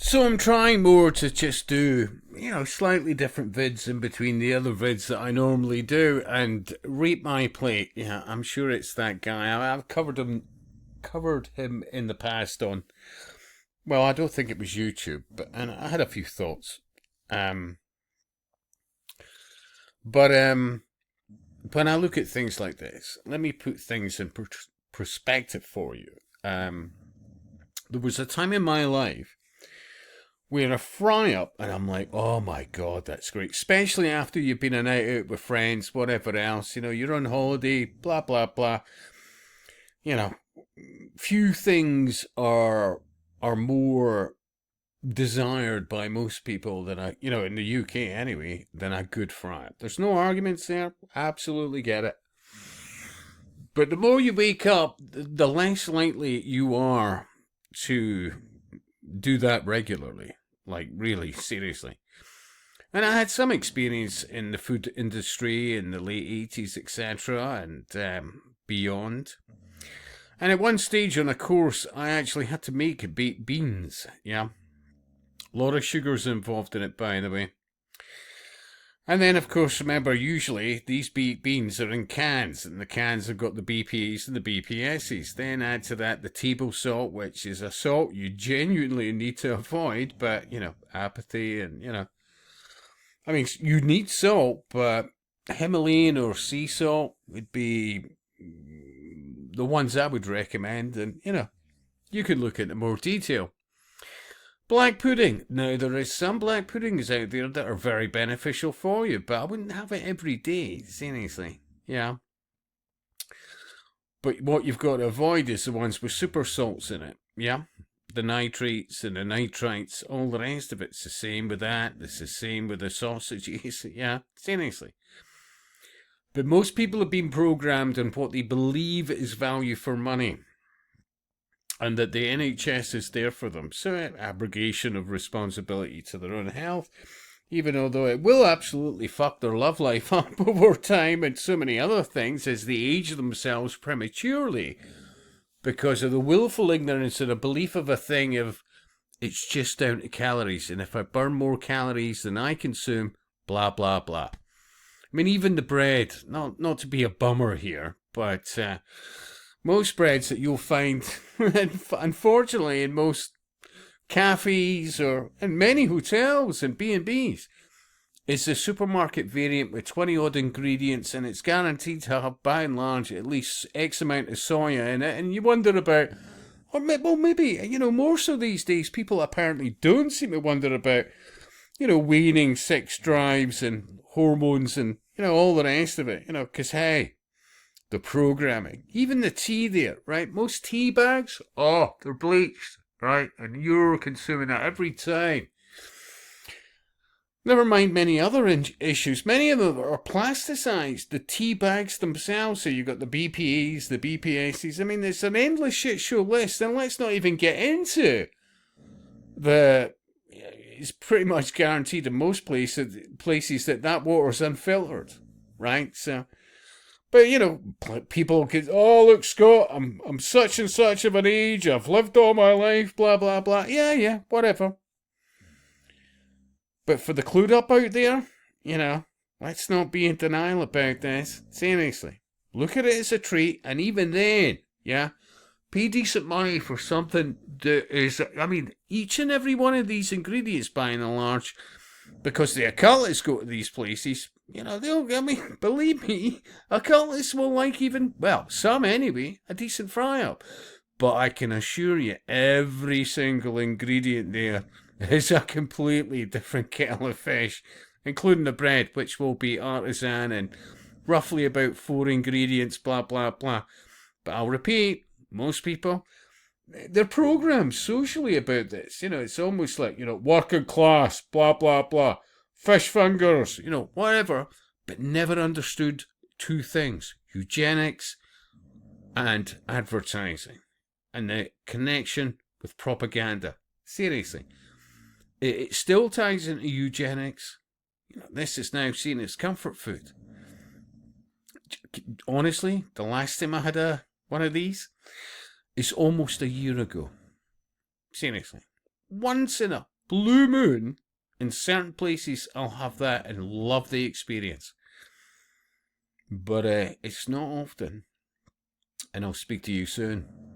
So I'm trying more to just do, slightly different vids in between the other vids that I normally do, and rate my plate. Yeah, I'm sure it's that guy. I've covered him in the past on. Well, I don't think it was YouTube, and I had a few thoughts. Um, but when I look at things like this, let me put things in perspective for you. There was a time in my life where a fry up, and I'm like, oh my god, that's great. Especially after you've been a night out with friends, whatever else, you're on holiday, blah blah blah. You know, few things are more desired by most people than in the UK anyway, than a good fry up. There's no arguments there. Absolutely get it. But the more you wake up, the less likely you are to do that regularly. Like, really, seriously. And I had some experience in the food industry in the late 80s, etc., and beyond. And at one stage on a course, I actually had to make baked beans. Yeah. A lot of sugars involved in it, by the way. And then, of course, remember, usually these baked beans are in cans, and the cans have got the BPAs and the BPSs. Then add to that the table salt, which is a salt you genuinely need to avoid, but, apathy and, I mean, you need salt, but Himalayan or sea salt would be the ones I would recommend, and, you could look into more detail. Black pudding. Now, there is some black puddings out there that are very beneficial for you, but I wouldn't have it every day, seriously. Yeah. But what you've got to avoid is the ones with super salts in it. Yeah. The nitrates and the nitrites, all the rest of it's the same with that. It's the same with the sausages. Yeah, seriously. But most people have been programmed on what they believe is value for money, and that the NHS is there for them. So, abrogation of responsibility to their own health, even although it will absolutely fuck their love life up over time and so many other things as they age themselves prematurely because of the willful ignorance and a belief of a thing of it's just down to calories, and if I burn more calories than I consume, blah, blah, blah. I mean, even the bread, not to be a bummer here, but most breads that you'll find, unfortunately, in most cafes or in many hotels and B&Bs, is the supermarket variant with 20-odd ingredients, and it's guaranteed to have, by and large, at least X amount of soya in it. And you wonder about, well, maybe, more so these days, people apparently don't seem to wonder about, waning sex drives and hormones and, all the rest of it, because, hey, the programming, even the tea there, right? Most tea bags, they're bleached, right? And you're consuming that every time. Never mind many other issues. Many of them are plasticized. The tea bags themselves, so you've got the BPAs, the BPSs. I mean, there's an endless shit show list, and let's not even get into it's pretty much guaranteed in most places that water's unfiltered, right? So, but people could, look, Scott, I'm such and such of an age, I've lived all my life, blah, blah, blah. Yeah, whatever. But for the clued up out there, let's not be in denial about this. Seriously. Look at it as a treat, and even then, pay decent money for something that is, each and every one of these ingredients, by and large, because the occultists go to these places, believe me, occultists will like even, some anyway, a decent fry-up. But I can assure you, every single ingredient there is a completely different kettle of fish, including the bread, which will be artisan and roughly about 4 ingredients, blah, blah, blah. But I'll repeat, most people, they're programmed socially about this. It's almost like, working class, blah, blah, blah. Fish fingers, whatever. But never understood 2 things. Eugenics and advertising. And the connection with propaganda. Seriously. It still ties into eugenics. This is now seen as comfort food. Honestly, the last time I had one of these is almost a year ago. Seriously. Once in a blue moon, in certain places I'll have that and love the experience. But it's not often. And I'll speak to you soon.